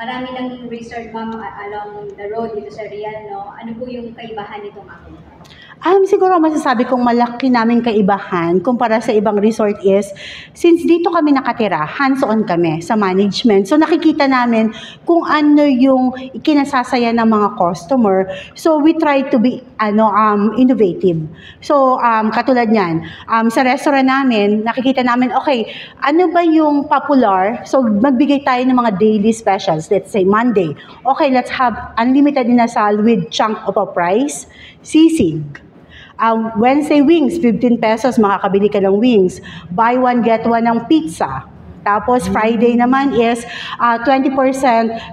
Marami ng resort, ma'am, along the road dito sa Rian, no? Ano po yung kaibahan nitong aking? Siguro masasabi kong malaki naming kaibahan kumpara sa ibang resort is, since dito kami nakatira, hands-on kami sa management. So nakikita namin kung ano yung ikinasasaya ng mga customer. So we try to be innovative. So katulad niyan, sa restaurant namin, nakikita namin, okay, ano ba yung popular? So magbigay tayo ng mga daily specials. Let's say Monday. Okay, let's have unlimited inasal with chunk of a price, sisig. Wednesday wings, 15 pesos, makakabili ka ng wings. Buy one, get one ng pizza. Tapos Friday naman is 20%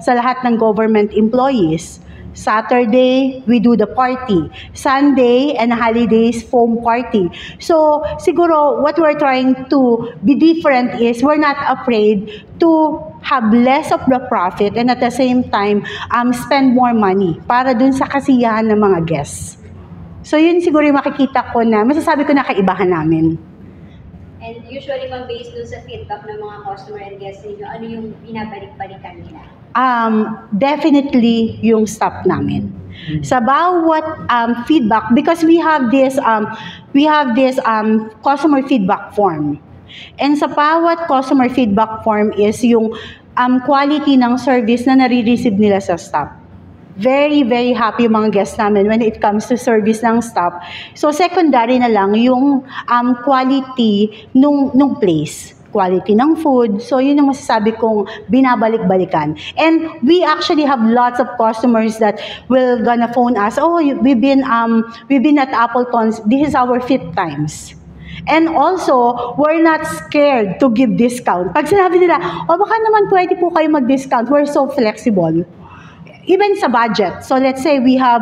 sa lahat ng government employees. Saturday, we do the party. Sunday and holidays, foam party. So, siguro, what we're trying to be different is we're not afraid to have less of the profit and at the same time, spend more money para dun sa kasiyahan ng mga guests. So, yun siguro yung makikita ko na, masasabi ko na kaibahan namin. And usually, ma'am, based dun sa feedback ng mga customer and guests ninyo, ano yung binabalik-balikan nila? Definitely yung staff namin. Sa bawat feedback, because we have this customer feedback form. And sa bawat customer feedback form is yung quality ng service na nare-receive nila sa staff. Very, very happy yung mga guests namin when it comes to service ng staff. So, secondary na lang yung quality nung place. Quality ng food. So, yun yung masasabi kong binabalik-balikan. And we actually have lots of customers that will gonna phone us, oh, we've been at Appleton's, this is our 5th times. And also, we're not scared to give discount. Pag sinabi nila, oh, baka naman pwede po kayo mag-discount, we're so flexible. Even sa budget. So let's say we have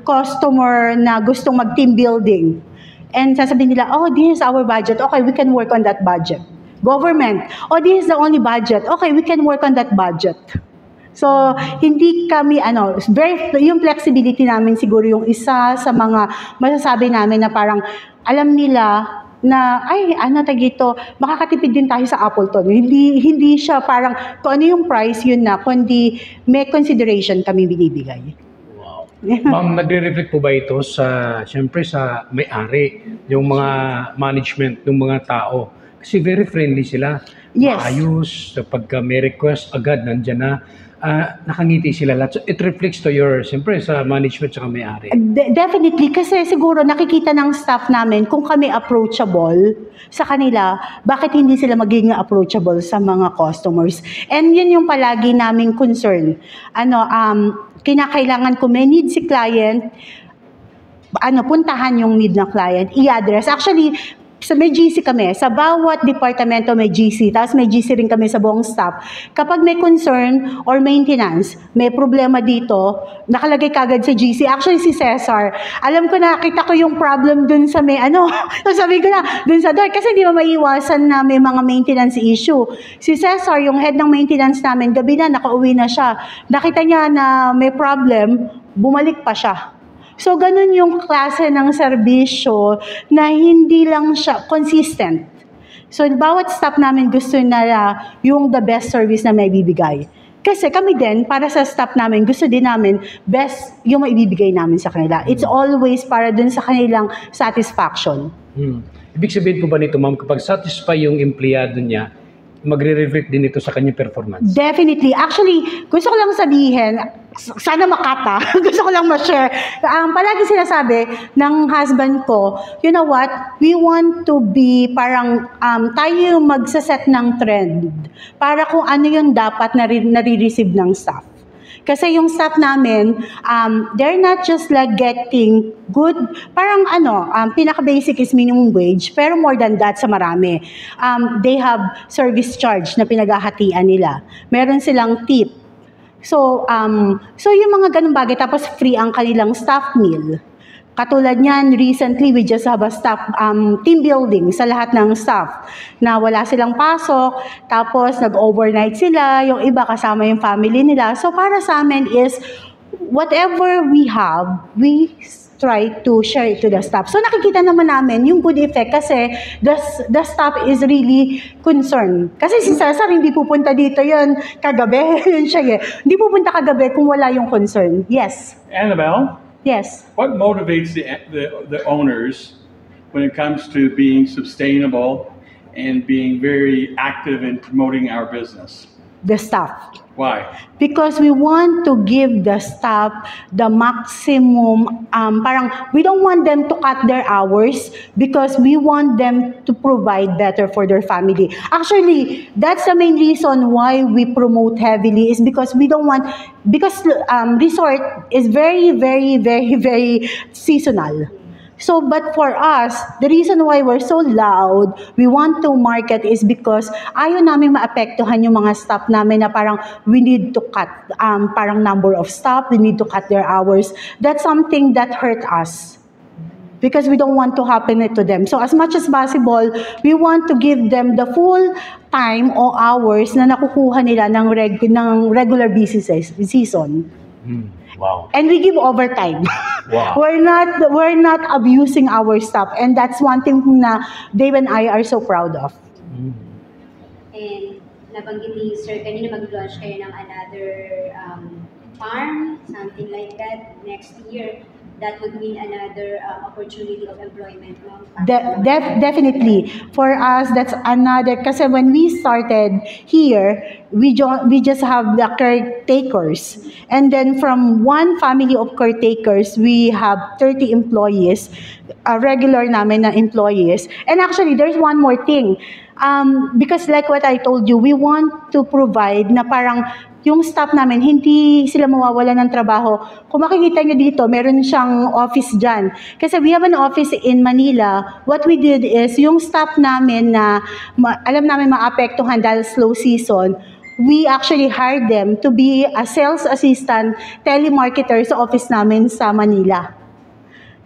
customer na gustong mag-team building. And sasabihin nila, oh, this is our budget. Okay, we can work on that budget. Government, oh, this is the only budget. Okay, we can work on that budget. So, hindi kami, yung flexibility namin siguro yung isa sa mga masasabi namin na parang alam nila na, makakatipid din tayo sa Appleton. Hindi siya parang, kung ano yung price, yun na, kundi may consideration kami binibigay. Wow. Ma'am, nagre-reflect po ba ito siyempre sa may-ari, yung mga management, yung mga tao? Kasi very friendly sila. Yes. Maayos, pagka may request, agad nandyan na. Nakangiti sila lahat. So, it reflects to siyempre, sa management sa may-ari. Definitely, kasi siguro nakikita ng staff namin kung kami approachable sa kanila, bakit hindi sila magiging approachable sa mga customers. And yun yung palagi naming concern. Kinakailangan kung may need si client, puntahan yung need ng client, i-address. Actually, may GC kami. Sa bawat departamento may GC. Tapos may GC rin kami sa buong staff. Kapag may concern or maintenance, may problema dito, nakalagay kagad sa GC. Actually, si Cesar, alam ko na, kita ko yung problem dun sa so sabi ko na, dun sa door. Kasi hindi mo maiiwasan na may mga maintenance issue. Si Cesar, yung head ng maintenance namin, gabi na, nakauwi na siya. Nakita niya na may problem, bumalik pa siya. So, ganun yung klase ng serbisyo na hindi lang siya consistent. So, bawat staff namin gusto na yung the best service na may bibigay. Kasi kami din, para sa staff namin, gusto din namin best yung maibibigay namin sa kanila. It's always para dun sa kanilang satisfaction. Ibig sabihin po ba nito, ma'am, kapag satisfy yung empleyado niya, magre-reflect din ito sa kanyang performance? Definitely. Actually, gusto ko lang sabihin, sana makata, gusto ko lang ma-share. Palagi sinasabi ng husband ko, you know what, we want to be parang tayo magsaset ng trend para kung ano yung dapat nare-receive ng staff. Kasi yung staff namin, they're not just like getting good, parang pinaka-basic is minimum wage, pero more than that sa marami. They have service charge na pinaghahatian nila. Meron silang tip. So yung mga ganung bagay, tapos free ang kanilang staff meal. Katulad niyan, recently we just have a staff team building sa lahat ng staff na wala silang pasok, tapos nag-overnight sila, yung iba kasama yung family nila. So para sa amin is, whatever we have, we try to share it to the staff. So nakikita naman namin yung good effect kasi the staff is really concerned. Kasi si Cesar hindi pupunta dito yun kagabi. Yun siya eh. Hindi pupunta kagabi kung wala yung concern. Yes. Annabelle, Yes. what motivates the owners when it comes to being sustainable and being very active in promoting our business? The staff. Why? Because we want to give the staff the maximum, parang we don't want them to cut their hours because we want them to provide better for their family. Actually, that's the main reason why we promote heavily is because we don't want, because resort is very, very, very, very seasonal. So, but for us, the reason why we're so loud, we want to market is because ayaw namin maapektuhan yung mga staff namin na parang we need to cut, parang number of staff, we need to cut their hours. That's something that hurt us because we don't want to happen it to them. So, as much as possible, we want to give them the full time o hours na nakukuha nila ng regular busy season. Wow. And we give overtime. Wow. We're not abusing our staff, and that's one thing na Dave and I are so proud of. And nabanggit ni Sir kanina mag-launch kayo ng another farm, something like that next year. That would mean another opportunity of employment. Definitely. For us, that's another, kasi when we started here, we just have the caretakers. And then from one family of caretakers, we have 30 employees, regular namin na employees. And actually, there's one more thing. Because like what I told you, we want to provide na parang yung staff namin, hindi sila mawawala ng trabaho. Kung makikita nyo dito, meron siyang office dyan. Kasi we have an office in Manila. What we did is, yung staff namin na alam namin maapektuhan dahil slow season, we actually hired them to be a sales assistant, telemarketer sa office namin sa Manila.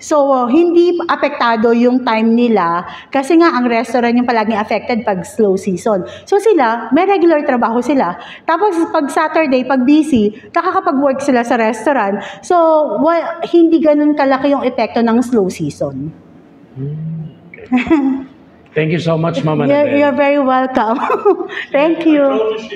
So, hindi apektado yung time nila kasi nga ang restaurant yung palaging affected pag slow season. So sila, may regular trabaho sila. Tapos pag Saturday, pag busy, nakakapag-work sila sa restaurant. So, hindi ganun kalaki yung epekto ng slow season. Okay. Thank you so much, Ma'am Annabelle. You're very welcome. Thank you.